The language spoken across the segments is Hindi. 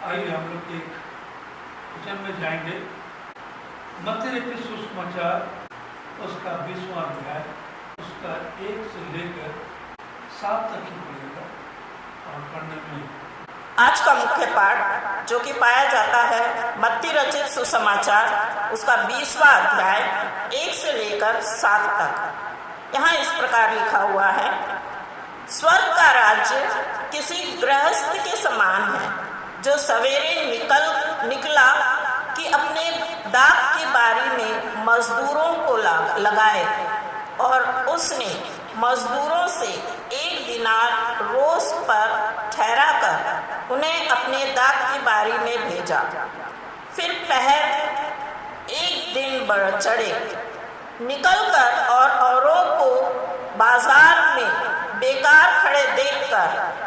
आइए हम लोग एक वचन में जाएंगे। मत्ती लिखित सुसमाचार उसका 20वां अध्याय उसका 1 से लेकर 7 तक ही पढ़ेगा और पढ़ने में आज का मुख्य पाठ जो कि पाया जाता है मत्ती रचित सुसमाचार उसका 20वां अध्याय 1 से लेकर 7 तक। यहाँ इस प्रकार लिखा हुआ है, स्वर्ग का राज्य किसी गृहस्थ के समान है जो सवेरे निकला कि अपने दाख की बारी में मजदूरों को लगाए, और उसने मजदूरों से 1 दिनार रोज पर ठहरा कर उन्हें अपने दाख की बारी में भेजा। फिर पहर 1 दिन बढ़ चढ़े, निकलकर और औरों को बाजार में बेकार खड़े देखकर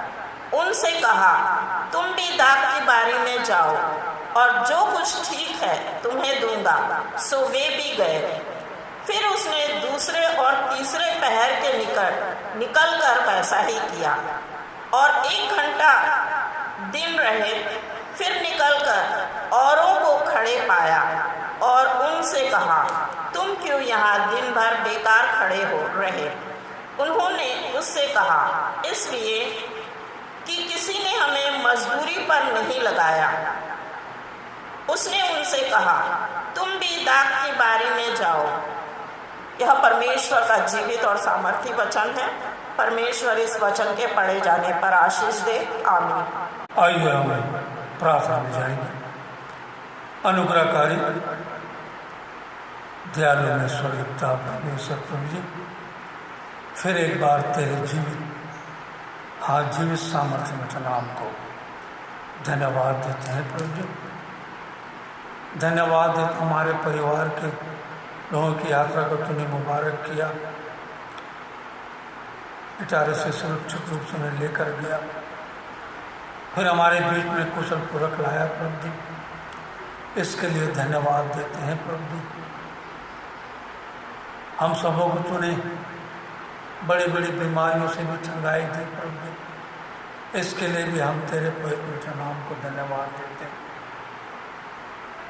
उनसे कहा, तुम भी दाख की बारी में जाओ और जो कुछ ठीक है तुम्हें दूंगा। सो वे भी गए। फिर उसने दूसरे और तीसरे पहर के निकल कर वैसा ही किया, और 1 घंटा दिन रहे। फिर निकलकर औरों को खड़े पाया और उनसे कहा, तुम क्यों यहाँ दिन भर बेकार खड़े हो रहे? उन्होंने उससे कहा, इसलिए कि किसी ने हमें मजदूरी पर नहीं लगाया। उसने उनसे कहा, तुम भी दाख की बारी में जाओ। यह परमेश्वर का जीवित और सामर्थी वचन है। परमेश्वर इस वचन के पढ़े जाने पर आशीष दे। आमीन। आइए हम प्रार्थना में जाएंगे। अनुग्रहकारी दयालु में स्वर्गता परमेश्वर प्रभु जी, फिर एक बार तेरे जीवित सामर्थ्य में नाम को धन्यवाद देते हैं प्रभु जी। धन्यवाद देते हमारे परिवार के लोगों की यात्रा को तूने मुबारक किया, इटारे से सुरक्षित रूप से उन्हें लेकर गया, फिर हमारे बीच में कुशल पूर्वक लाया प्रभु जी। इसके लिए धन्यवाद देते हैं प्रभु जी। हम सबों को तूने बड़ी बड़ी बीमारियों से भी चंगाई दी प्रभु जी। इसके लिए भी हम तेरे पवित्र नाम को धन्यवाद देते हैं।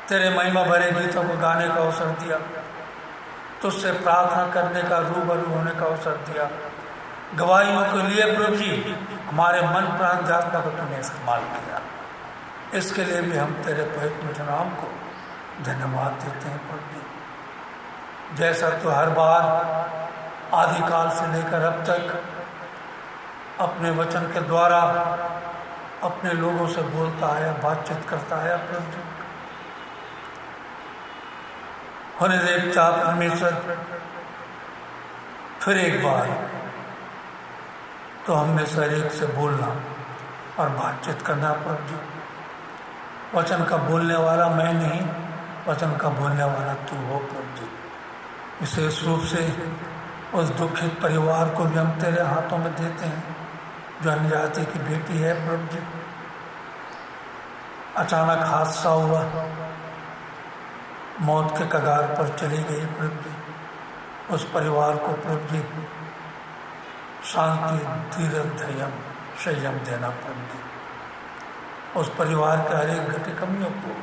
तेरे महिमा भरे गीतों को गाने का अवसर दिया, तुझसे प्रार्थना करने का रूबरू होने का अवसर दिया, गवाहियों के लिए प्रभु जी हमारे मन प्राण जातना को तूने इस्तेमाल किया। इसके लिए भी हम तेरे पवित्र नाम को धन्यवाद देते हैं प्रभु जी। जैसा तो हर बार आदिकाल से लेकर अब तक अपने वचन के द्वारा अपने लोगों से बोलता आया, बातचीत करता आया प्रभु जी। होने देवता परमेश्वर, फिर एक बार तो हमें सर एक से बोलना और बातचीत करना प्रभु जी। वचन का बोलने वाला मैं नहीं, वचन का बोलने वाला तू हो प्रभु जी। विशेष रूप से उस दुखित परिवार को भी हम तेरे हाथों में देते हैं जो अन्य जाति की बेटी है प्रभु जी। अचानक हादसा हुआ, मौत के कगार पर चली गई प्रभु जी। उस परिवार को प्रभु जी शांति, धीरज, धैर्य, संयम देना प्रभु जी। उस परिवार के हर एक घटी कमियों को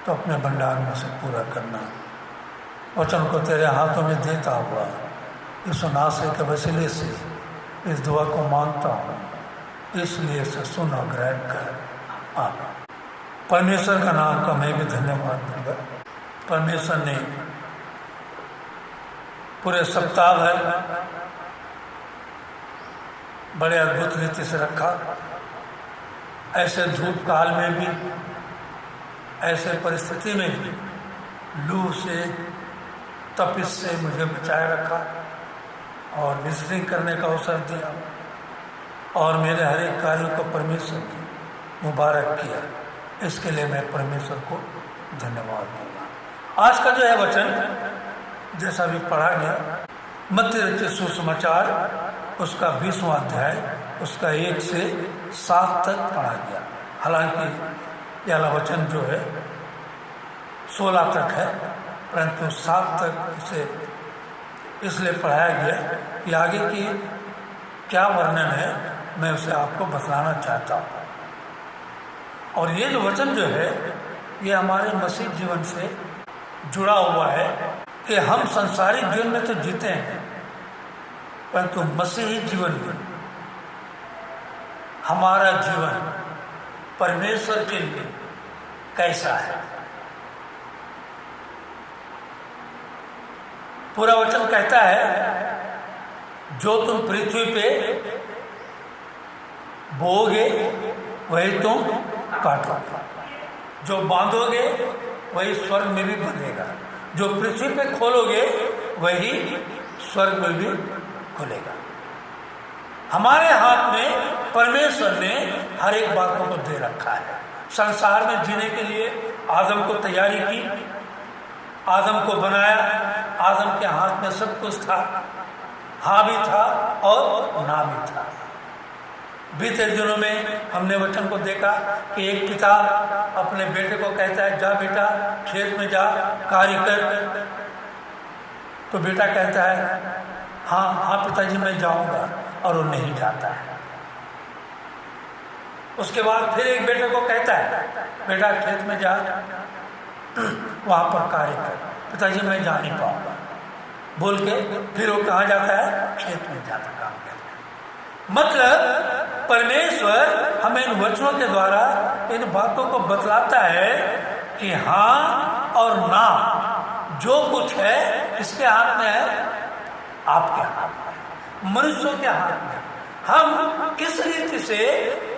तो अपने भंडार में से पूरा करना। वचन को तेरे हाथों में देता हुआ इस नासे के वसीले से इस दुआ को मांगता हूँ, इसलिए से सुन और ग्रहण कर। आमीन। परमेश्वर का नाम का मैं भी धन्यवाद दूंगा। परमेश्वर ने पूरे सप्ताह भर बड़े अद्भुत रीति से रखा। ऐसे धूप काल में भी, ऐसे परिस्थिति में भी लू से, तपिश से मुझे बचाए रखा और विजिटिंग करने का अवसर दिया, और मेरे हर एक कार्यों को परमेश्वर ने मुबारक किया। इसके लिए मैं परमेश्वर को धन्यवाद दूंगा। आज का जो है वचन जैसा भी पढ़ा गया, मत्ती रचित सुसमाचार उसका 20वां अध्याय उसका 1 से 7 तक पढ़ा गया। हालांकि यह वचन जो है 16 तक है, परंतु 7 तक इसे इसलिए पढ़ाया गया कि आगे की क्या वर्णन है मैं उसे आपको बतलाना चाहता हूँ। और ये जो वचन जो है ये हमारे मसीह जीवन से जुड़ा हुआ है कि हम संसारिक जीवन में तो जीते हैं, परंतु मसीही जीवन में हमारा जीवन परमेश्वर के लिए कैसा है। पूरा वचन कहता है जो तुम पृथ्वी पे बोओगे वही तुम काटोगे, जो बांधोगे वही स्वर्ग में भी बंधेगा, जो पृथ्वी पे खोलोगे वही स्वर्ग में भी खुलेगा। हमारे हाथ में परमेश्वर ने हर एक बातों को दे रखा है। संसार में जीने के लिए आदम को तैयारी की, आदम को बनाया, आदम के हाथ में सब कुछ था, हाँ भी था और ना भी था। बीते दिनों में हमने वचन को देखा कि एक पिता अपने बेटे को कहता है जा बेटा खेत में जा कार्य कर, तो बेटा कहता है हाँ हाँ पिताजी मैं जाऊंगा, और वो नहीं जाता है। उसके बाद फिर एक बेटे को कहता है बेटा खेत में जा वहाँ पर कार्य कर, पिताजी मैं जा नहीं पाऊंगा बोल के फिर वो कहाँ जाता है, खेत में जाता काम करने। मतलब परमेश्वर हमें इन वचनों के द्वारा इन बातों को बतलाता है कि हाँ और ना जो कुछ है किसके हाथ में है, आपके हाथ में, मनुष्यों के हाथ में। हम किस रीति से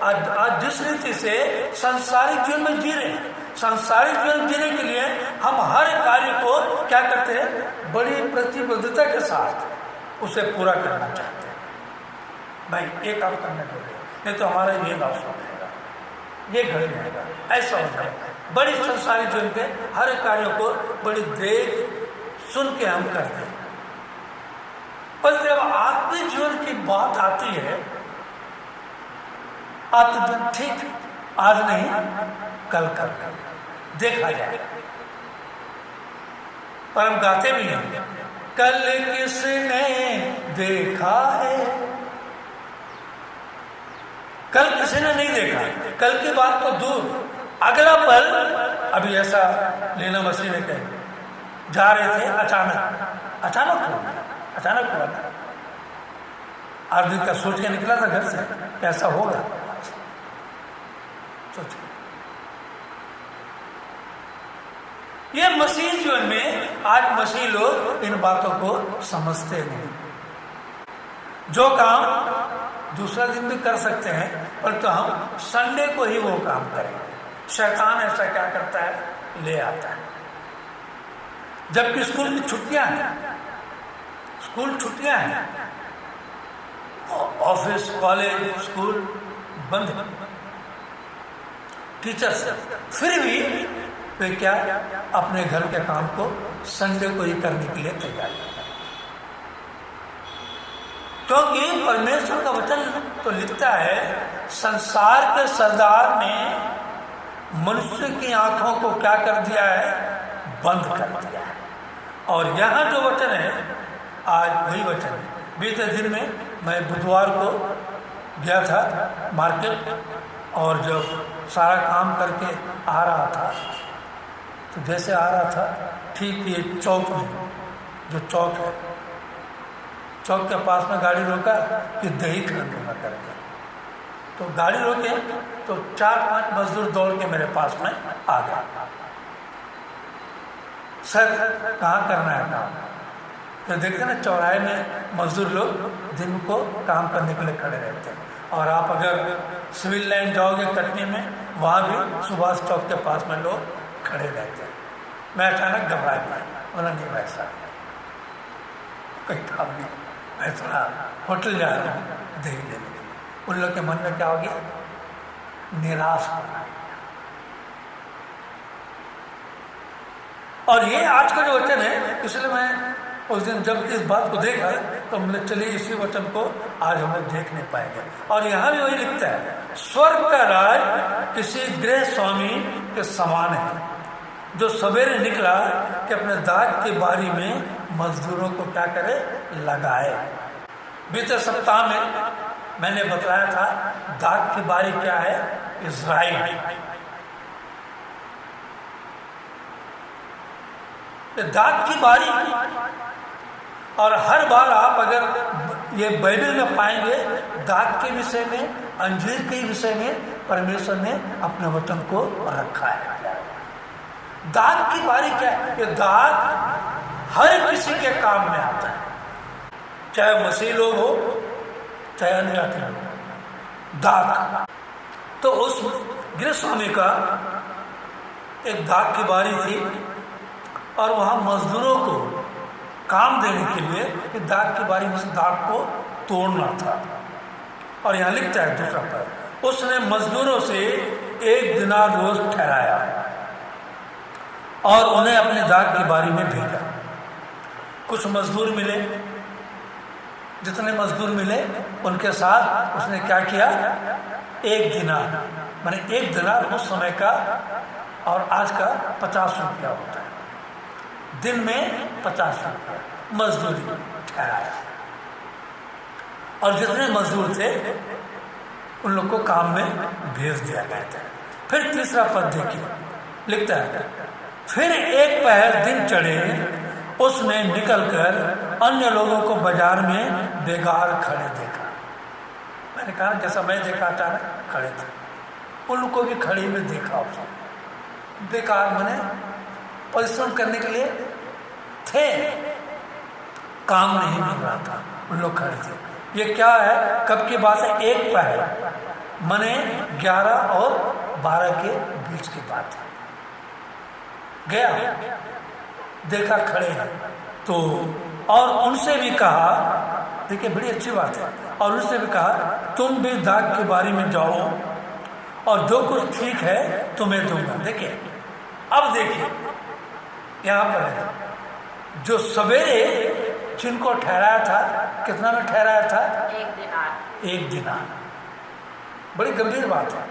आज जिस रीति से संसारिक जीवन में जी रहे हैं, संसारिक जीवन जीने के लिए हम हर कार्य को क्या करते हैं, बड़ी प्रतिबद्धता के साथ उसे पूरा करना चाहते हैं। भाई ये काम करने को नहीं तो हमारा ये लॉस हो जाएगा, ये घट जाएगा, ऐसा हो जाएगा। बड़ी संसारिक जीवन के हर कार्य को बड़ी देख सुन के हम करते हैं, पर जब आत्मिक जीवन की बात आती है आप तो ठीक आज नहीं कल कर देखा जाए। पर हम गाते भी हैं कल किसने देखा है, कल किसी ने नहीं देखा, कल की बात तो दूर, अगला पल। अभी ऐसा लेना मसीह ने कहा जा रहे थे अचानक हुआ था। आदमी का सोच के निकला था घर से कैसा होगा, सोचिए। ये मसीह जीवन में आज मसीह लोग इन बातों को समझते नहीं। जो काम दूसरा दिन भी कर सकते हैं, परंतु हम संडे को ही वो काम करेंगे। शैतान ऐसा क्या करता है, ले आता है। जबकि स्कूल की छुट्टियां हैं, स्कूल छुट्टियां हैं, ऑफिस कॉलेज स्कूल बंद, टीचर्स, फिर भी वे क्या अपने घर के काम को संडे को ही करने के लिए तैयार करते हैं। क्योंकि परमेश्वर का वचन तो लिखता है संसार के सरदार ने मनुष्य की आंखों को क्या कर दिया है, बंद कर दिया है। और यहाँ जो वचन है आज वही वचन है। बीते दिन में मैं बुधवार को गया था मार्केट, और जब सारा काम करके आ रहा था तो जैसे आ रहा था ठीक ये चौक में, जो चौक है, चौक के पास में गाड़ी रोका कि दही खरीदूंगा करके। तो गाड़ी रोके तो 4-5 मजदूर दौड़ के मेरे पास में आ गया। सर कहाँ करना है काम? तो देखते ना चौराहे में मजदूर लोग दिन को काम करने के लिए खड़े रहते हैं, और आप अगर सिविल लाइन जाओगे कटनी में, वहाँ भी सुभाष चौक के पास में लोग खड़े रहते हैं। मैं अचानक घबरा गया, बोला नहीं वैसा कोई काम नहीं, मैं थोड़ा होटल जा रहा हूँ दही लेने के लिए। उन लोग के मन में क्या हो गया, निराश होना। और ये आज का जो वचन है, इसलिए मैं उस दिन जब इस बात को देखा तो हमने चलिए इसी वचन को आज हम लोग देख नहीं पाएंगे। और यहाँ भी वही लिखता है स्वर्ग का राज किसी गृह स्वामी के समान है जो सवेरे निकला कि अपने दाग की बारी में मजदूरों को क्या करे, लगाए। बीते सप्ताह में मैंने बताया था दाग की बारी क्या है, इज़राइल। ये दाग की बारी। और हर बार आप अगर ये बाइबल में पाएंगे दाग के विषय में, अंजीर के विषय में परमेश्वर ने अपने वचन को रखा है। दाग की बारी क्या है? ये दाग हर किसी के काम में आता है, चाहे मसीह लोग हो चाहे अन्य जाति हो। दाग तो उस गृह स्वामी का एक दाग की बारी थी और वहां मजदूरों को काम देने के लिए कि दाग की बारी में से दाग को तोड़ना था। और यहाँ लिखता है दूसरा पद, उसने मजदूरों से 1 दिनार रोज ठहराया और उन्हें अपने दाग की बारी में भेजा। कुछ मजदूर मिले, जितने मजदूर मिले उनके साथ उसने क्या किया, 1 दिनार, माने 1 दिनार उस समय का और आज का 50 रुपया होता है, दिन में 50 रुपया मजदूरी ठहराया। और जितने मजदूर थे उन लोग को काम में भेज दिया गया था। फिर तीसरा पद देखिए, लिखता है, फिर एक पहर दिन चढ़े उसने निकलकर अन्य लोगों को बाजार में बेगार खड़े देखा। मैंने कहा जैसा मैं देखा अचानक खड़े थे, उन लोग को भी खड़ी में देखा उसने। बेकार माने परिश्रम करने के लिए थे, काम नहीं मिल रहा था, उन लोग खड़े थे। ये क्या है, कब की बात है, एक पहर माने 11 और 12 के बीच की बात है। गया देखा खड़े हैं तो, और उनसे भी कहा, देखिए बड़ी अच्छी बात है, और उनसे भी कहा तुम भी दाग की बारी में जाओ और जो कुछ ठीक है तुम्हें दूंगा। देखिए अब देखिए यहाँ पर है, जो सवेरे जिनको ठहराया था, कितना में ठहराया था, 1 दिनार। 1 दिनार, बड़ी गंभीर बात है।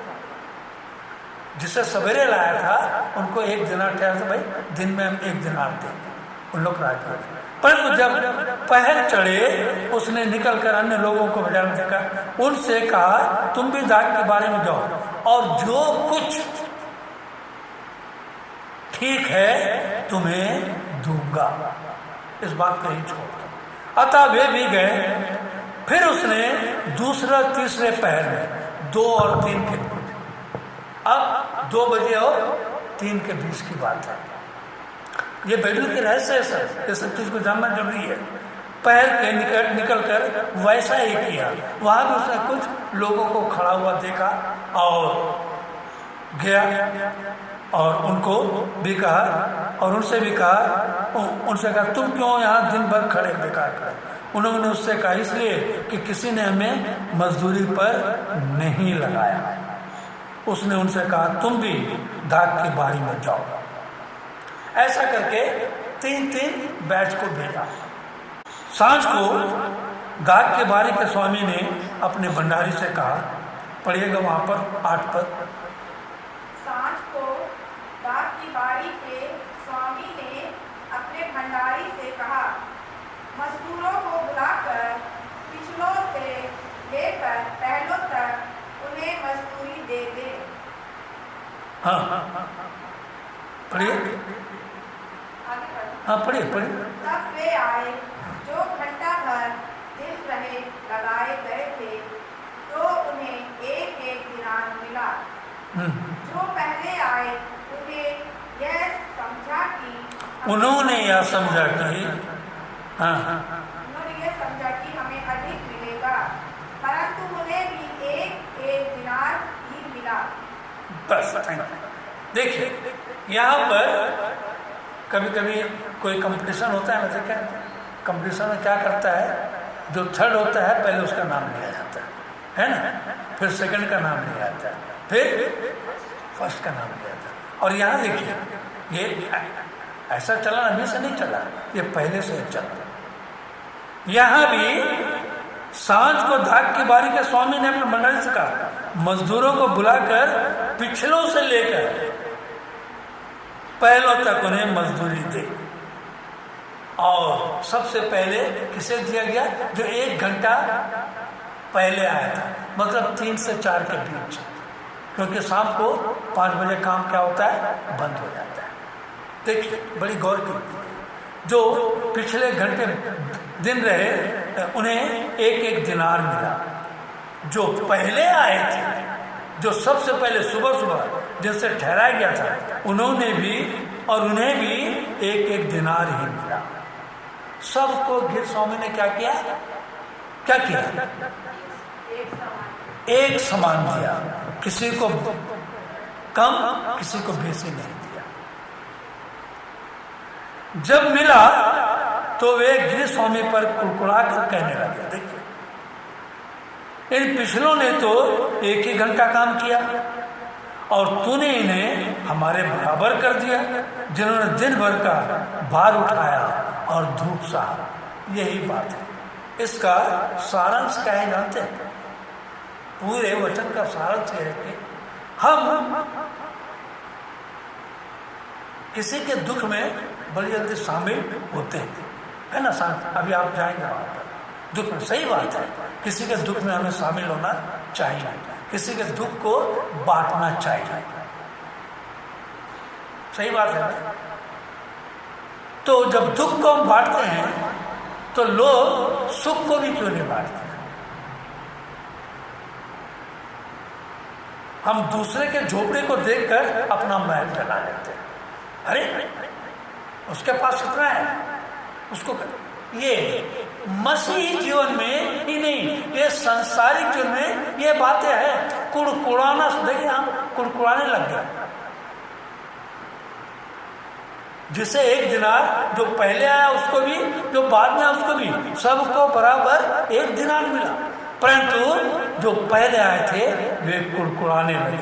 जिसे सवेरे लाया था उनको 1 दिनार ठहरा था, भाई दिन में हम 1 दिनार देंगे, उन लोग राजी थे। परंतु जब पहर चढ़े उसने निकल कर अन्य लोगों को बाजार में देखा, उनसे कहा तुम भी दाग के बारे में जाओ और जो कुछ ठीक है तुम्हें दूंगा, इस बात को ही छोड़। अतः वे भी गए। फिर उसने दूसरा तीसरे पहर में 2 और 3 के बीच, अब 2 बजे और 3 के बीच की बात है। ये बाइबल के रहस्य है सर, ये सब चीज को जानना जरूरी है। पहर के निकल कर वैसा ही किया। वहां भी उसने कुछ लोगों को खड़ा हुआ देखा और गया और उनको भी कहा और उनसे भी कहा, उनसे कहा तुम क्यों यहाँ दिन भर खड़े बेकार खड़े। उन्होंने उससे कहा इसलिए कि किसी ने हमें मजदूरी पर नहीं लगाया। उसने उनसे कहा तुम भी दाग की बारी में जाओ। ऐसा करके 3-3 बैच को भेजा। सांझ को दाग के बारी के स्वामी ने अपने भंडारी से कहा, पढ़िएगा वहां पर 8 पद। सांझ को दाग की बारी के स्वामी ने अपने भंडारी से कहा, मजदूरों को बुलाकर पिछलों से लेकर पहलों तक उन्हें मजदूरी दे दे। हाँ पढ़िए, हाँ पढ़िए। तब वे आए जो घंटा भर दिन रहे लगाए गए थे, तो उन्हें 1-1 दिनार मिला। जो पहले आए उन्हें यह समझा कि उन्होंने यह समझा कि उन्होंने यह समझा कि हमें अधिक मिलेगा, परंतु उन्हें भी 1-1 दिनार ही मिला। बस देखिए यहाँ पर कभी कभी कोई कंपटीशन होता है, मतलब क्या कंपटीशन में क्या करता है, जो थर्ड होता है पहले उसका नाम लिया जाता है ना, फिर सेकंड का नाम लिया जाता है, फिर फर्स्ट का नाम लिया जाता है। और यहाँ देखिए ये ऐसा चलन अभी से नहीं चला, ये पहले से चला। यहाँ भी सांझ को दाग की बारी के स्वामी ने अपने मंडली से कहा, मजदूरों को बुलाकर पिछलों से लेकर पहलों तक उन्हें मजदूरी दे। और सबसे पहले किसे दिया गया, जो 1 घंटा पहले आया था, मतलब 3 से 4 के बीच, क्योंकि शाम को 5 बजे काम क्या होता है, बंद हो जाता है। देखिए बड़ी गौर की, जो पिछले घंटे दिन रहे उन्हें एक एक दिनार मिला। जो पहले आए थे, जो सबसे पहले सुबह सुबह जिनसे ठहराया गया था, उन्होंने भी और उन्हें भी एक एक दिनार ही मिला। सबको गिर स्वामी ने क्या किया? क्या किया? एक समान दिया, किसी को कम किसी को बेसी नहीं दिया। जब मिला तो वे गिर स्वामी पर कुड़कुड़ा कर कहने लगे, देखिए इन पिछलों ने तो एक ही घंटा काम किया और तूने इन्हें हमारे बराबर कर दिया, जिन्होंने दिन भर का भार उठाया और धूप सहा। यही बात है। इसका सारांश क्या है जानते हैं? पूरे वचन का सारांश है कि हम किसी के दुख में बड़ी जल्दी शामिल होते हैं, है ना? अभी आप जाएंगे वहां पर दुख में, सही बात है, किसी के दुख में हमें शामिल होना चाहिए, किसी के दुख को बांटना चाहिए, सही बात है ना? तो जब दुख को हम बांटते हैं तो लोग सुख को भी क्यों नहीं बांटते? हम दूसरे के झोपड़े को देखकर अपना महल जला लेते हैं। अरे उसके पास इतना है, उसको ये मसीही जीवन में ही नहीं, ये सांसारिक जीवन में ये बातें हैं। कुड़कुड़ाना, देखिए हम कुड़कुड़ाने लग गए। जिसे एक दिनार जो पहले आया उसको भी, जो बाद में आया उसको भी, सबको बराबर एक दिनार मिला। परंतु जो पहले आए थे वे कुड़कुड़ाने लगे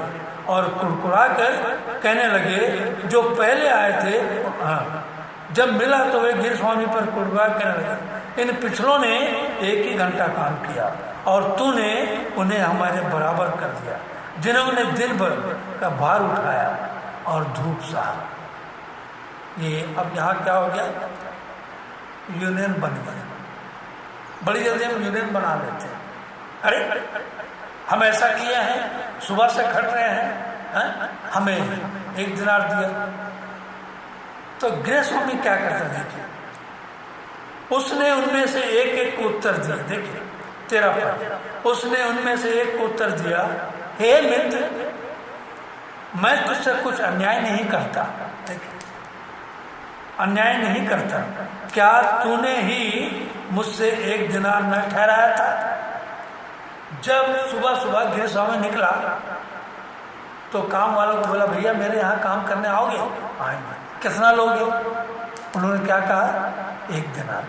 और कुड़कुड़ा कर कहने लगे, जो पहले आए थे, हाँ, जब मिला तो वे गिर स्वामी पर कुड़कुड़ा कहने लगे, इन पिछलों ने एक ही घंटा काम किया और तूने उन्हें हमारे बराबर कर दिया, जिन्होंने दिन भर का भार उठाया और धूप सहा। ये अब यहाँ क्या हो गया? यूनियन बन गया। बड़ी जल्दी हम यूनियन बना लेते हैं। अरे हम ऐसा किए हैं, सुबह से खट रहे हैं, हमें एक दिनार दिया। तो गृह स्वामी क्या करता? देखिए उसने उनमें से एक एक को उत्तर दिया। देखिए 13 पर उसने उनमें से एक को उत्तर दिया, हे मित्र, मैं तुझसे कुछ अन्याय नहीं करता। देखिए अन्याय नहीं करता। क्या तूने ही मुझसे एक दिनार न ठहराया था? जब सुबह सुबह गृह स्वामी निकला तो काम वालों को बोला, भैया मेरे यहाँ काम करने आओगे? आएंगे। कितना लोगे? उन्होंने क्या कहा? एक दिनार।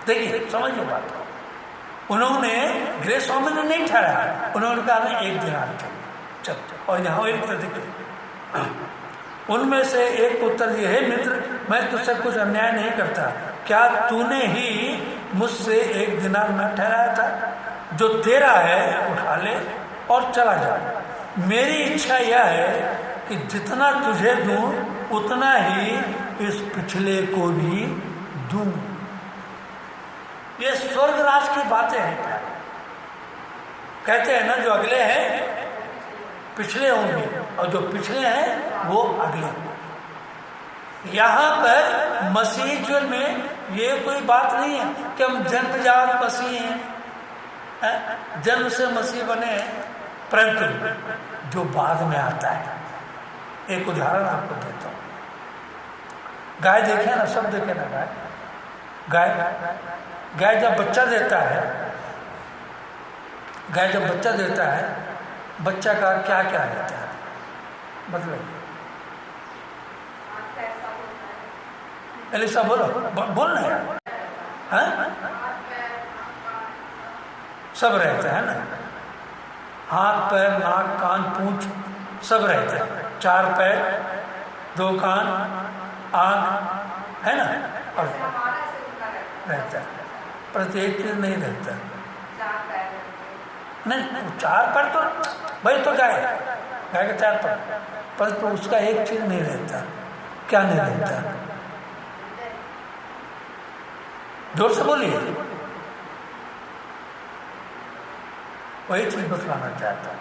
देखिए समझिए बात को। उन्होंने गृह स्वामी ने नहीं ठहराया, उन्होंने कहा मैं एक दिनार चाहिए। चल, और यहाँ एक देखिए उनमें से एक उत्तर दिया, हे मित्र, मैं तुझसे कुछ अन्याय नहीं करता। क्या तूने ही मुझसे एक दिनार न ठहराया था? जो तेरा है उठा ले और चला जा। मेरी इच्छा यह है कि जितना तुझे दूं उतना ही इस पिछले को भी दूं। ये स्वर्ग राज की बातें हैं। कहते हैं ना, जो अगले हैं पिछले होंगे और जो पिछले हैं वो अगले होंगे। यहाँ पर मसीही जीवन में ये कोई बात नहीं है कि हम जन्मजात मसीह हैं, जन्म से मसीह बने हैं, परंतु जो बाद में आता है। एक उदाहरण आपको देता हूँ। गाय देखे ना, सब देखे ना गाय। गाय जब बच्चा देता है, गाय जब बच्चा देता है, बच्चा का क्या क्या रहता है? मतलब एलिसा बोलो, बोलना है, हाँ? सब रहता है ना, हाथ पैर नाक कान पूंछ सब रहता है। 4 पैर 2 कान आँख, है ना, और रहता है। प्रत्येक चीज नहीं रहता नहीं। 4 पैर तो भाई तो गाय के 4 पैर, पर तो उसका एक चीज नहीं रहता। क्या नहीं रहता? जोर से बोलिए। वही चीज बतलाना चाहता हूं।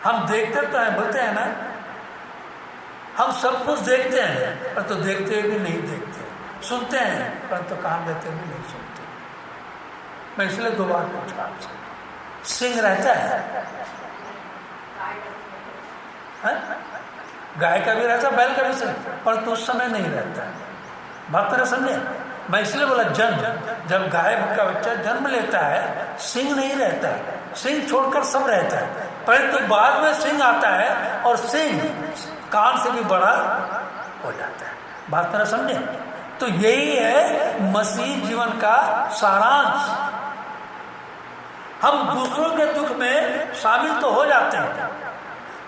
हम देखते तो हैं, बोलते हैं ना हम सब कुछ देखते हैं पर तो देखते भी नहीं देखते, सुनते हैं पर तो कान देते भी नहीं सुनते। मैं इसलिए 2 बार पूछा आपसे, सिंह रहता है? गाय का भी रहता, बैल का भी सिंह, पर तो उस समय नहीं रहता। बात मेरा समझे? मैं इसलिए बोला जब गाय का बच्चा जन्म लेता है सिंह नहीं रहता है, सिंह छोड़कर सब रहता है, परंतु बाद में सिंह आता है और सिंह कान से भी बड़ा हो जाता है। बात मेरा समझे? तो यही है मसीह जीवन का सारांश। हम दूसरों के दुख में शामिल तो हो जाते हैं,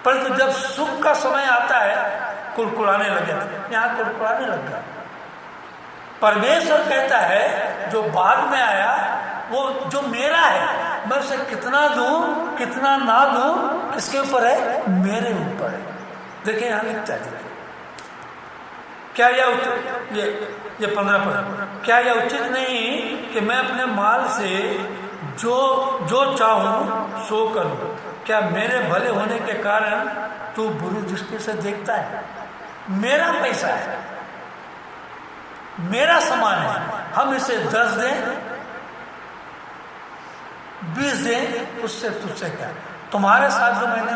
परंतु जब सुख का समय आता है कुलकुलाने लग जाते हैं। यहाँ कुलकुलाने लग गया। परमेश्वर कहता है जो बाद में आया वो जो मेरा है, मैं उसे कितना दूं कितना ना दूं किसके ऊपर है? मेरे ऊपर है। देखिए यहाँ लिखता है, देखिए क्या ये 15 पद, क्या यह उचित नहीं कि मैं अपने माल से जो चाहूं सो करूं? क्या मेरे भले होने के कारण तू बुरी दृष्टि से देखता है? मेरा पैसा है, मेरा सामान है, हम इसे 10 दें 20 दें, उससे तुझसे क्या? तुम्हारे साथ जो मैंने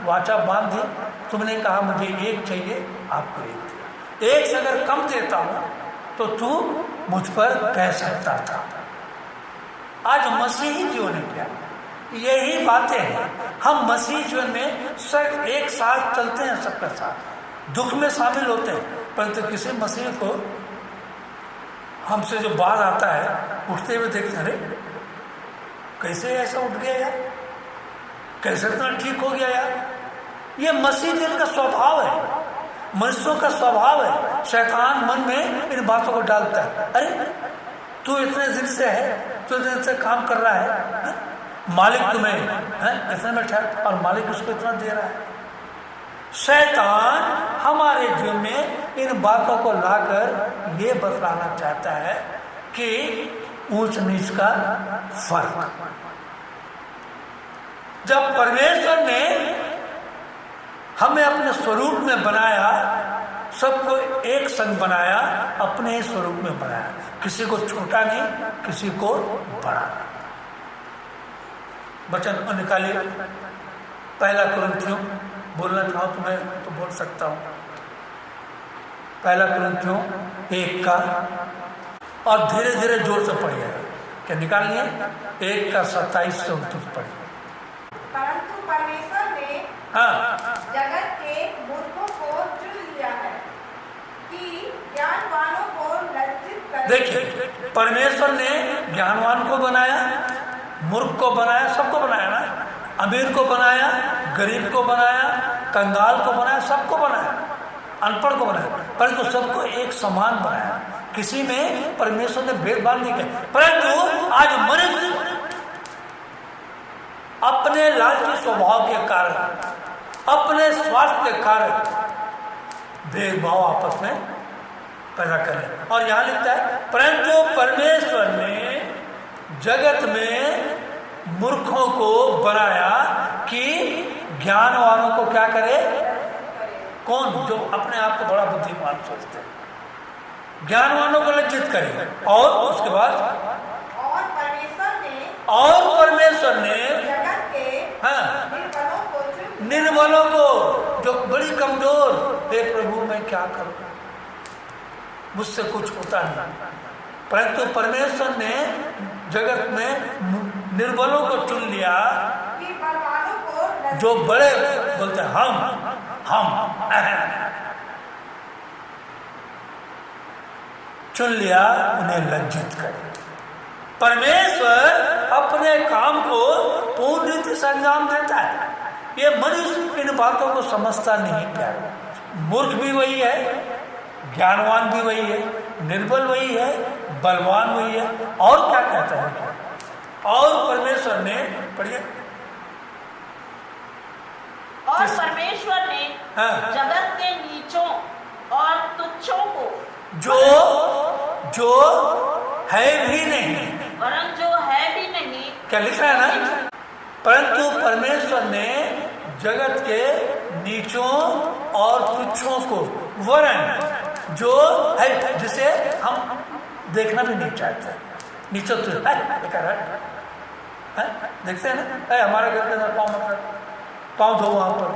वाचा बांध दी, तुमने कहा मुझे 1 चाहिए, आपको 1 दिया। 1 से अगर कम देता हूं तो तू मुझ पर कह सकता था। आज मसीही जीवन में क्या यही बातें हैं। हम मसीही जीवन में सब एक साथ चलते हैं, सबके साथ दुख में शामिल होते हैं, परंतु किसी मसीह को हमसे जो बात आता है उठते हुए देखते हैं, अरे कैसे ऐसा उठ गया यार, कैसे इतना ठीक हो गया यार। ये मसीह दिल का स्वभाव है, मनुष्यों का स्वभाव है। शैतान मन में इन बातों को डालता है, अरे तू इतने दिन से है, तू इतने दिन से काम कर रहा है, मालिक तुम्हें इतने में ठहर और मालिक उसको इतना दे रहा है। शैतान हमारे जीवन में इन बातों को लाकर ये बतलाना चाहता है कि ऊंच नीच का फर्क। जब परमेश्वर ने हमें अपने स्वरूप में बनाया, सबको एक संग बनाया, अपने ही स्वरूप में बनाया, किसी को छोटा नहीं, किसी को बड़ा नहीं। वचन निकालिए, 1 कुरिन्थियों, बोलना चाहो तो मैं तो बोल सकता हूँ। 1 कुरिन्थियों 1 का, और धीरे धीरे जोर से पढ़िए, क्या निकालिए, 1 का 27 से 29 पढ़िए। परंतु परमेश्वर ने जगत के मूर्खों को चुन लिया है कि ज्ञानवानों को लज्जित करे। देखिए, परमेश्वर ने ज्ञानवान को बनाया, मूर्ख को बनाया, सबको बनाया ना, अमीर को बनाया, गरीब को बनाया, कंगाल को बनाया, सबको बनाया, अनपढ़ को बनाया, परंतु सबको एक समान बनाया। किसी में परमेश्वर ने भेदभाव नहीं किया। परंतु आज मनुष्य अपने लालची स्वभाव के कारण, अपने स्वार्थ के कारण भेदभाव आपस में पैदा कर ले। और यहां लिखता है, परंतु परमेश्वर ने जगत में मूर्खों को बनाया कि ज्ञानवानों को क्या करे? कौन? जो अपने आप को बड़ा बुद्धिमान सोचते हैं, ज्ञानवानों को लज्जित करे। और उसके बाद और परमेश्वर ने जगत के निर्बलों को, जो बड़ी कमजोर, हे प्रभु मैं क्या करूं, मुझसे कुछ होता नहीं, परंतु परमेश्वर ने जगत में निर्बलों को चुन लिया, जो बड़े बोलते हैं हम चुन लिया, उन्हें लज्जित करे। परमेश्वर अपने काम को पूर्ण रीति से अंजाम देता है। ये मनुष्य इन बातों को समझता नहीं प्यारे। मूर्ख भी वही है, ज्ञानवान भी वही है, निर्बल वही है, बलवान वही है। और क्या कहता है? और परमेश्वर ने, पढ़िए, और परमेश्वर ने जगत के नीचों और तुच्छों को, जो है भी नहीं, वरन जो है भी नहीं, क्या लिख रहा है ना, परंतु परमेश्वर ने जगत के नीचों और तुच्छों को, वरन जो है जिसे हम देखना भी नहीं चाहते, नीचो तुच्छ है, देखते हैं ना, हमारे घर के अंदर पाँव मत रख, पाँव धो वहां पर,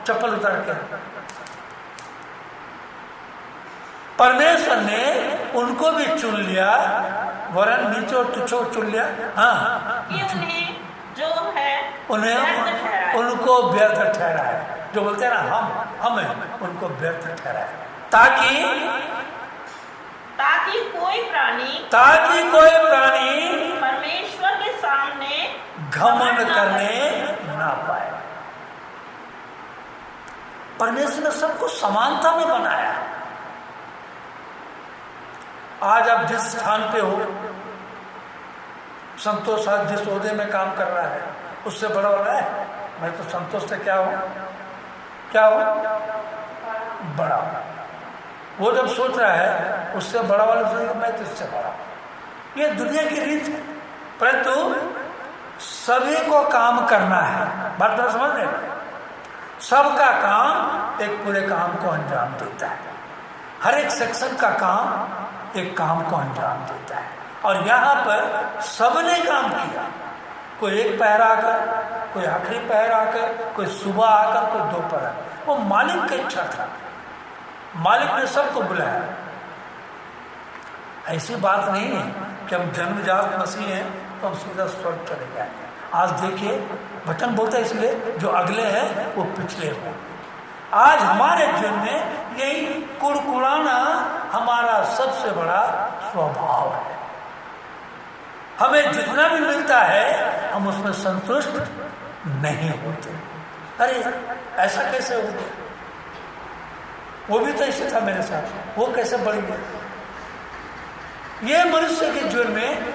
चप्पल उतार के। परमेश्वर ने उनको भी चुन लिया, वरन नीचो तुच्छो चुन लिया। हाँ, उन्हें जो है उन्हें उनको व्यर्थ ठहराया, जो बोलते हैं ना हम हैं, उनको व्यर्थ ठहराया, ताकि कोई प्राणी परमेश्वर के सामने घमंड करने ना पाए। परमेश्वर ने सबको समानता में बनाया। आज आप जिस स्थान पे हो, संतोष आज जिस ओहदे में काम कर रहा है, उससे बड़ा वाला है। मैं तो संतोष से क्या हो बड़ा। वो जब सोच रहा है उससे बड़ा वाला सोच, मैं तो इससे बड़ा। ये दुनिया की रीत है, परंतु सभी को काम करना है। बात मेरा समझ रहे हैं? सबका काम एक पूरे काम को अंजाम देता है। हर एक सेक्शन का काम एक काम को अंजाम देता है। और यहाँ पर सबने काम किया, कोई एक पहर आकर, कोई आखिरी पहर आकर, कोई सुबह आकर, कोई दोपहर। वो मालिक की इच्छा था, मालिक ने सबको बुलाया। ऐसी बात नहीं है कि हम जन्मजात मसीह हैं तो हम सीधा स्वर्ग चले जाएंगे। आज देखिए वचन बोलता है, इसलिए जो अगले हैं वो पिछले हो। आज हमारे जीवन में यही कुड़कुड़ाना हमारा सबसे बड़ा स्वभाव है। हमें जितना भी मिलता है हम उसमें संतुष्ट नहीं होते। अरे ऐसा कैसे हो गया, वो भी तो ऐसे था मेरे साथ, वो कैसे बढ़ गया। ये मनुष्य के जीवन में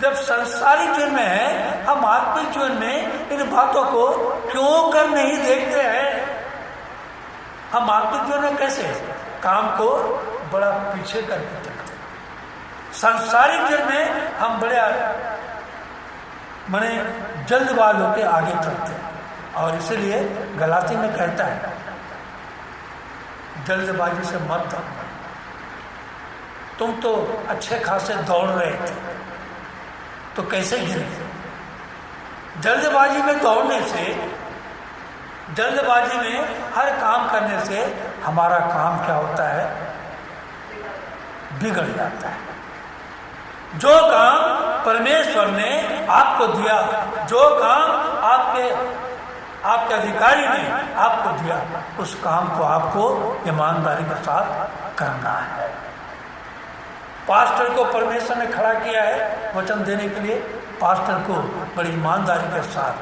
जब संसारिक जीवन में है, हम आत्मिक जीवन में इन बातों को क्यों कर नहीं देखते हैं। हम आत्मिक जीवन में कैसे काम को बड़ा पीछे करके चलते हैं। सांसारिक जीवन में हम बड़े माने जल्दबाज होकर आगे चलते हैं। और इसीलिए गलाती में कहता है, जल्दबाजी से मत दौड़ो। तुम तो अच्छे खासे दौड़ रहे थे तो कैसे गिर गए। जल्दबाजी में दौड़ने से, जल्दबाजी में हर काम करने से हमारा काम क्या होता है, बिगड़ जाता है। जो काम परमेश्वर ने आपको दिया, जो काम आपके अधिकारी ने आपको दिया, उस काम को आपको ईमानदारी के साथ करना है। पास्टर को परमेश्वर ने खड़ा किया है वचन देने के लिए। पास्टर को बड़ी ईमानदारी के साथ,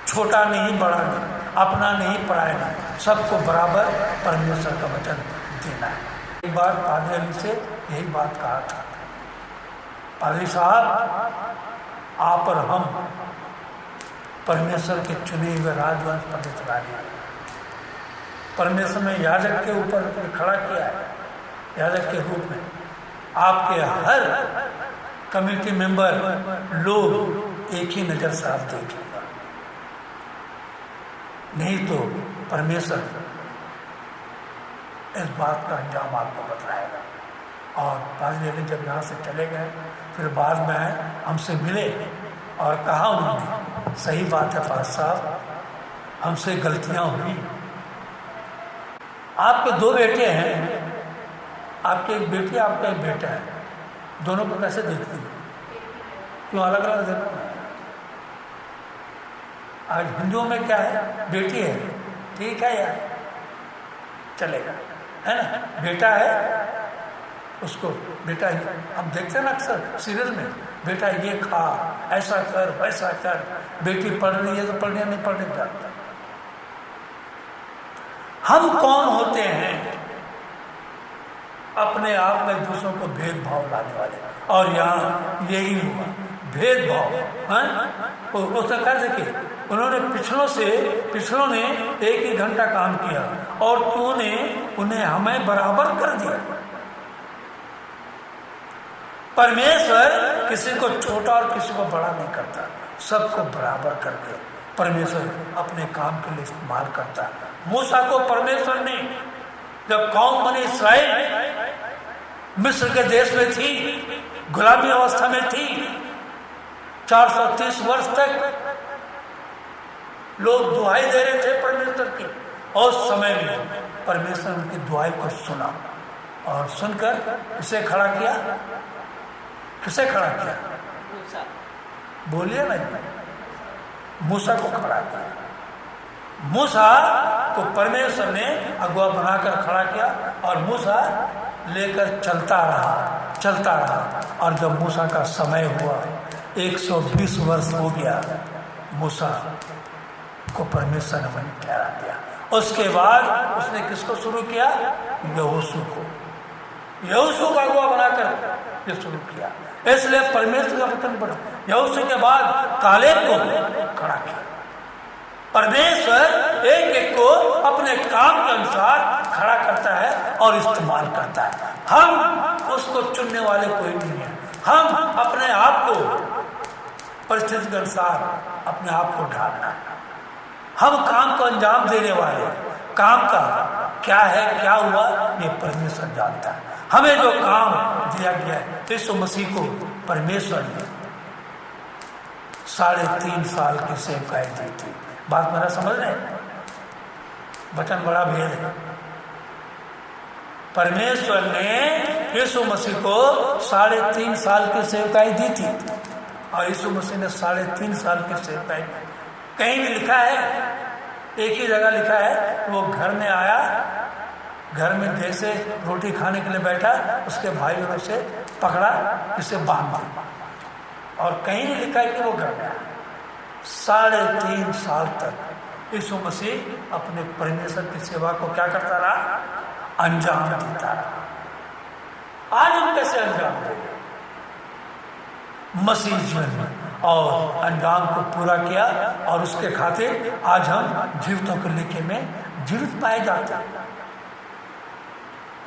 छोटा नहीं बड़ा नहीं, अपना नहीं पराया नहीं, सबको बराबर परमेश्वर का वचन देना है। एक बार पादरी अली से यही बात कहा था, पादरी साहब आप और हम परमेश्वर के चुने हुए राजवंश पर अधिकारी हैं। परमेश्वर ने याजक के ऊपर खड़ा किया है, याजक के रूप में। आपके हर कमेटी मेंबर लोग एक ही नज़र से आप देखेगा, नहीं तो परमेश्वर इस बात का अंजाम आपको बताएगा। और पादरी अली जब यहाँ से चले गए, फिर बाद में हमसे मिले और कहा उन्होंने, सही बात है पाद साहब, हमसे गलतियाँ हुई। आपके दो बेटे हैं, आपकी एक बेटी, आपका एक बेटा है, दोनों को कैसे देखती है, क्यों अलग अलग देखो। आज हिंदुओं में क्या है, बेटी है ठीक है यार चलेगा, है ना, बेटा है उसको बेटा ही। हम देखते हैं ना अक्सर सीरियल में, बेटा ये खा, ऐसा कर, वैसा कर। बेटी पढ़ रही है तो पढ़ने नहीं पढ़ने जाता। हम कौन होते हैं अपने आप में दूसरों को भेदभाव लाने वाले। और यहाँ यही हुआ भेदभाव। उसने कहा देखिए, उन्होंने पिछलों ने 1 घंटा काम किया और तूने उन्हें हमें बराबर कर दिया। परमेश्वर किसी को छोटा और किसी को बड़ा नहीं करता, सबको बराबर करके परमेश्वर अपने काम के लिए इस्तेमाल करता है। मूसा को परमेश्वर ने, जब कौम बनी इस्राएल मिस्र के देश में थी, गुलामी अवस्था में थी, 430 वर्ष तक लोग दुहाई दे रहे थे परमेश्वर की, और उस समय में परमेश्वर उनकी दुहाई को सुना और सुनकर किसे खड़ा किया? किसे खड़ा किया? बोलिए ना, मूसा को खड़ा किया। मूसा को परमेश्वर ने अगुआ बनाकर खड़ा किया और मूसा लेकर चलता रहा। और जब मूसा का समय हुआ, 120 वर्ष हो गया, मूसा को परमेश्वर ने वहीं ठहरा दिया। उसके बाद उसने किसको शुरू किया? यहोशू को अगुआ बनाकर ये शुरू किया। इसलिए परमेश्वर का वचन पढ़ा। यहोशू के बाद कालेब को खड़ा किया। परमेश्वर एक एक को अपने काम के अनुसार खड़ा करता है और इस्तेमाल करता है। हम उसको चुनने वाले कोई नहीं है। हम अपने आप को परिस्थिति के अनुसार अपने आप को ढालना है। हम काम को अंजाम देने वाले, काम का क्या है, क्या हुआ, ये परमेश्वर जानता है। हमें जो काम दिया गया है, यीशु मसीह को परमेश्वर ने 3.5 साल की सेवकाई दी थी। बात मेरा समझ रहे? वचन बड़ा भेद है। परमेश्वर ने यीशु मसीह को 3.5 साल की सेवकाई दी थी और यीशु मसीह ने 3.5 साल की सेवकाई की। कहीं भी लिखा है, एक ही जगह लिखा है, वो घर में आया, घर में जैसे रोटी खाने के लिए बैठा, उसके भाइयों ने उसे पकड़ा, इसे बांध दिया। और कहीं नहीं लिखा है कि वो घर में आया। 3.5 साल तक यीशु मसीह अपने परमेश्वर की सेवा को क्या करता रहा? अंजाम देता रहा। आज हम कैसे अंजाम देंगे? मसीह जीवन में और अंजाम को पूरा किया और उसके खातिर आज हम जीवितों के लेके में जीवित पाए जाते हैं।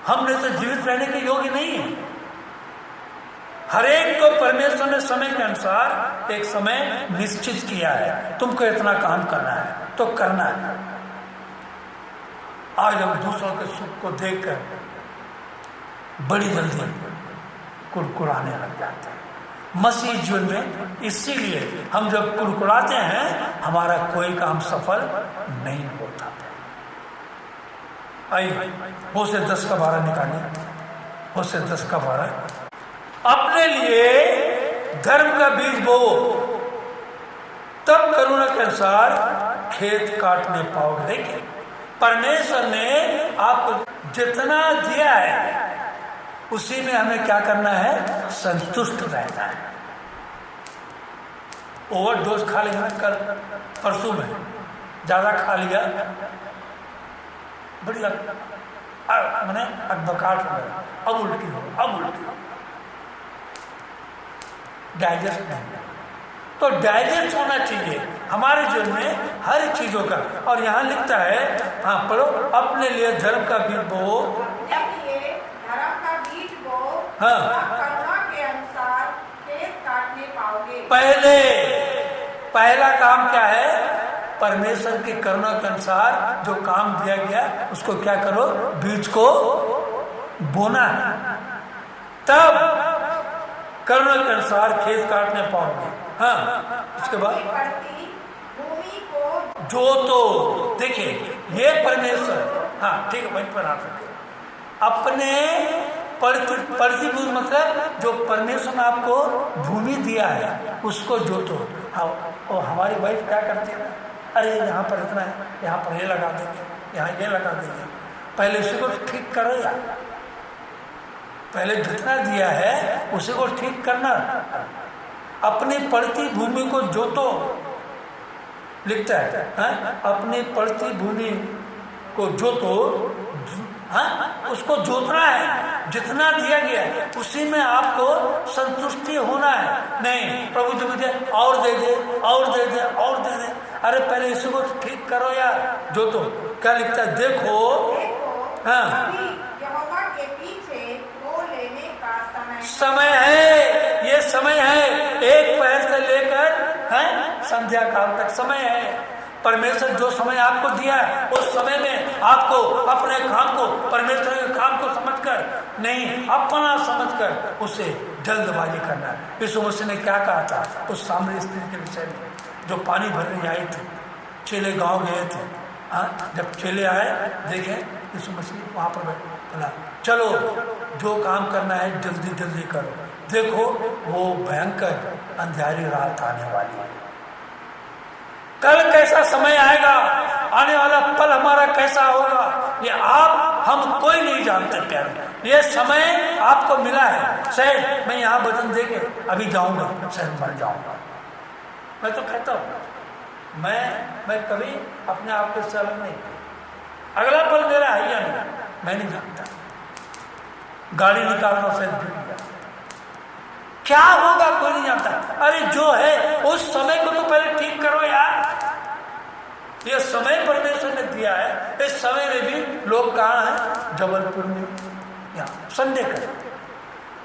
हमने तो जीवित रहने के योग्य नहीं है। हर एक को परमेश्वर ने समय के अनुसार एक समय निश्चित किया है। तुमको इतना काम करना है तो करना है। आज हम दूसरों के सुख को देखकर बड़ी जल्दी कुड़कुड़ाने लग जाते हैं। मसीह जीवन में इसीलिए हम जब कुड़कुड़ाते हैं, हमारा कोई काम सफल नहीं होता। आइए होशे 10:12 निकालिए। होशे 10:12। अपने लिए धर्म का बीज बो, तब करुणा के अनुसार खेत काटने पाओगे। देखिए, परमेश्वर ने आपको जितना दिया है उसी में हमें क्या करना है? संतुष्ट रहना है। ओवरडोज खा लिया कल परसों में, ज्यादा खा लिया, बड़ी मैंने अकबकाट हो गया, अब उल्टी हो, डाइजेस्ट नहीं। तो डाइजेस्ट होना चाहिए हमारे जीवन में हर चीजों का। और यहाँ लिखता है, हाँ पढ़ो, अपने लिए धर्म का बीज बो, हाँ, करुणा के अनुसार खेत काटने पाओगे। पहला काम क्या है? परमेश्वर की करुणा के अनुसार जो काम दिया गया उसको क्या करो? बीज को बोना है, तब करुणा के अनुसार खेत काटने पाओगे। हाँ, उसके बाद भूमि को जोतो। देखिए, ये परमेश्वर, हाँ ठीक है, वहीं पर आ सके अपने प्रतिभूमि, मतलब जो परमेश्वर ने आपको भूमि दिया है उसको जोतो। हाँ, और हमारी वाइफ क्या करती है ना, अरे यहाँ पर इतना है, यहाँ पर ये लगा देंगे, यहाँ ये लगा देंगे। पहले इसी को ठीक करो यार, पहले जितना दिया है उसी को ठीक करना। अपनी पड़ती भूमि को जोतो, लिखता है, हाँ? अपनी पड़ती भूमि को जोतो, हाँ? उसको जोतना है। जितना दिया गया उसी में आपको संतुष्टि होना है। नहीं प्रभु जी मुझे और दे दे, और दे दे, और दे दे। अरे पहले इसी को ठीक करो यार, जोतो। क्या लिखता है? देखो, हाँ, यहोवा के पीछे वो लेने का समय है। ये समय है, एक पहर से लेकर संध्या काल तक समय है। परमेश्वर जो समय आपको दिया है उस समय में आपको अपने काम को, परमेश्वर के काम को समझकर नहीं, अपना समझकर उसे जल्दबाजी करना है। यीशु मसीह ने क्या कहा था उस सामरी स्त्री के विषय में जो पानी भरने आई थी? चेले गांव गए थे। हाँ, जब चेले आए देखें यीशु मसीह वहाँ पर बोला, चलो जो काम करना है जल्दी जल्दी करो, देखो वो भयंकर अंधियारी रात आने वाली है। कल कैसा समय आएगा, आने वाला पल हमारा कैसा होगा, ये आप हम कोई नहीं जानते प्यारे। ये समय आपको मिला है। शायद मैं यहाँ वचन देके अभी जाऊंगा, शायद मर जाऊंगा। मैं तो कहता हूँ मैं कभी अपने आप के अलग नहीं किया। अगला पल मेरा है या नहीं मैं नहीं जानता। गाड़ी निकालना से क्या होगा कोई नहीं जानता। अरे जो है उस समय को तो पहले ठीक करो यार। ये समय परमेश्वर ने दिया है। इस समय में भी लोग कहाँ हैं? जबलपुर में, यहाँ संडे का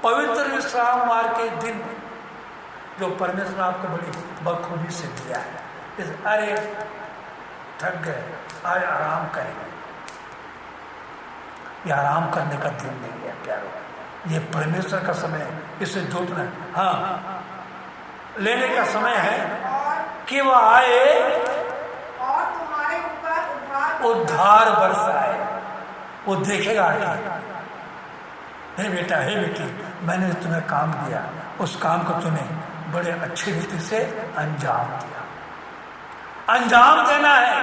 पवित्र विश्रामवार के दिन जो परमेश्वर आपको बड़ी बखूबी से दिया है। अरे थक गए, आज आराम करेंगे। ये आराम करने का दिन नहीं है प्यारो, ये परमेश्वर का समय है। इसे जोतना है। हाँ, लेने का समय है कि वह आए और तुम्हारे ऊपर उद्धार बरसाए। वो देखेगा कि हे बेटा, हे बेटी, मैंने तुम्हें काम दिया, उस काम को तुम्हें बड़े अच्छी रीति से अंजाम दिया। अंजाम देना है।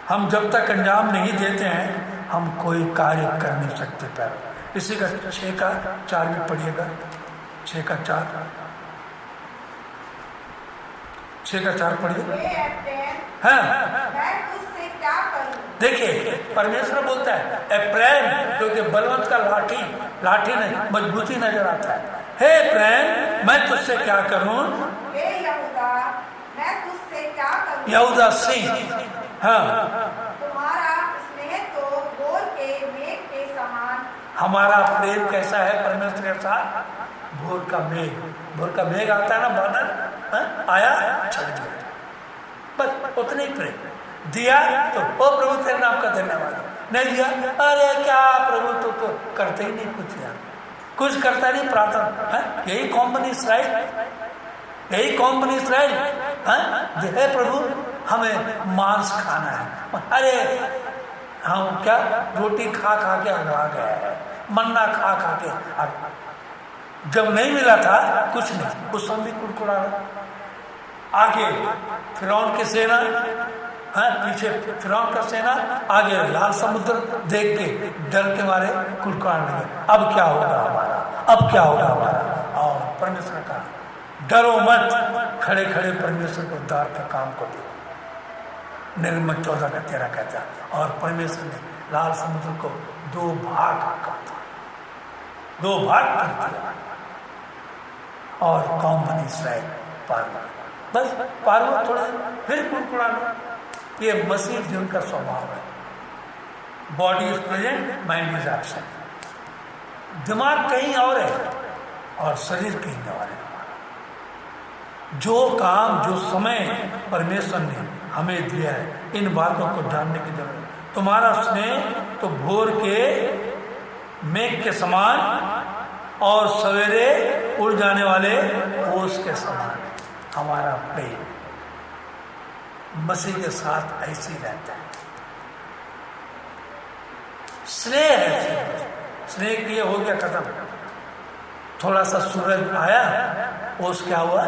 हम जब तक अंजाम नहीं देते हैं हम कोई कार्य कर नहीं सकते। पैर इसी का 6 का 4 भी पढ़िएगा। 6 का 4 पढ़िए। हाँ, देखिए परमेश्वर बोलता है प्रेम, क्योंकि बलवंत का लाठी नहीं, मजबूती नजर आता है। हे प्रेम, मैं तुझसे क्या करूं? मैं तुझसे क्या करूं? यहूदा सिंह, हाँ, तुम्हारा स्नेह तो भोर के मेघ के समान। हमारा प्रेम कैसा है परमेश्वर के साथ? भोर का मेघ। भोर का मेघ आता है ना, बादल आया, छट गया, बस उतने ही प्रेम दिया। तो ओ प्रभु तेरे नाम का धन्यवाद। नहीं दिया, अरे क्या प्रभु तो करते ही नहीं कुछ यार, कुछ करता नहीं। प्रार्थना, यही कौम बनी इसराइल, यही कौम बनी इसराइल। हे प्रभु हमें मांस खाना है। अरे हम क्या रोटी खा खा के आ गए हैं, मन्ना खा खा के जब नहीं मिला था कुछ नहीं, उस समय भी कुड़कुड़ा आगे फिरौन की सेना, पीछे फिरौन का सेना, आगे लाल समुद्र देख के डर के मारे कुड़कुड़ाने लगे। अब क्या होगा हमारा, अब क्या होगा हमारा? और परमेश्वर का डरो मत, खड़े खड़े परमेश्वर को उद्धार के काम को देखो। निर्गमन 14 का 13 कहता है। और परमेश्वर ने लाल समुद्र को 2 भाग कर दिया, 2 भाग कर दिया और कौम बनी इसराइल पार हुआ। बस पार हुआ, थोड़ा फिर कुड़कुड़ा लो। ये मसीह जीवन का स्वभाव है। Body is present, mind is absent. दिमाग कहीं और है और शरीर कहीं और है। जो काम, जो समय परमेश्वर ने हमें दिया है, इन बातों को जानने की जरूरत। तुम्हारा स्नेह तो भोर के मेघ के समान और सवेरे उड़ जाने वाले ओस के समान है। हमारा प्रेम मसीह के साथ ऐसे ही रहता है। स्नेह है, स्नेह किए हो गया खत्म। थोड़ा सा सूरज आया, ओस क्या हुआ?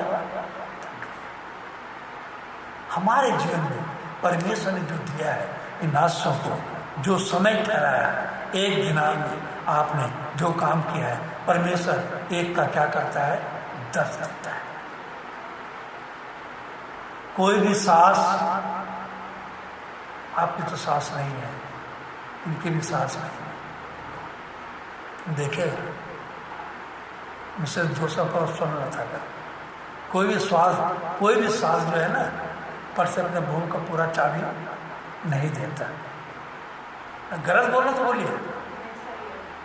हमारे जीवन में परमेश्वर ने जो दिया है इन आशयों को, जो समय ठहराया, एक दिन में आपने जो काम किया है, परमेश्वर एक का क्या करता है? 10 देता है। कोई भी सास, आपकी तो सास नहीं है, इनकी भी सास नहीं है। देखे मिसेस जोसेफ और सुन रहा था, कोई भी सास जो है ना, पर से अपने बहू का पूरा चाबी नहीं देता। गलत बोलना तो बोलिए,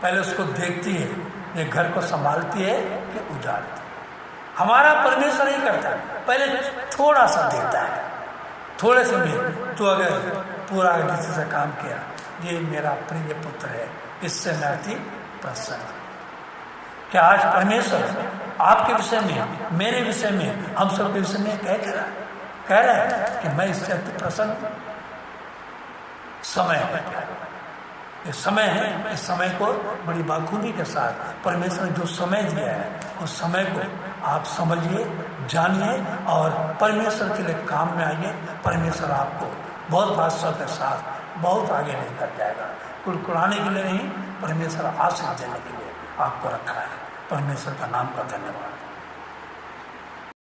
पहले उसको देखती है, ये घर को संभालती है कि उजाड़ती है। हमारा परमेश्वर ही करता है, पहले थोड़ा सा देता है, थोड़े से में तो अगर पूरा नीचे से काम किया, ये मेरा प्रिय पुत्र है, इससे मैं अति प्रसन्न हूं। क्या आज परमेश्वर आपके विषय में, मेरे विषय में, हम सब के विषय में कह रहा है कि मैं इससे अति प्रसन्न हूं? समय है, ये समय है, इस समय को बड़ी बाखूबी के साथ परमेश्वर ने जो समय दिया है, उस समय को आप समझिए, जानिए और परमेश्वर के लिए काम में आइए। परमेश्वर आपको बहुत बादशाह के साथ बहुत आगे लेकर जाएगा। कुड़कुड़ाने के लिए नहीं, परमेश्वर आशीष देने के लिए आपको रखा है। परमेश्वर का नाम का धन्यवाद।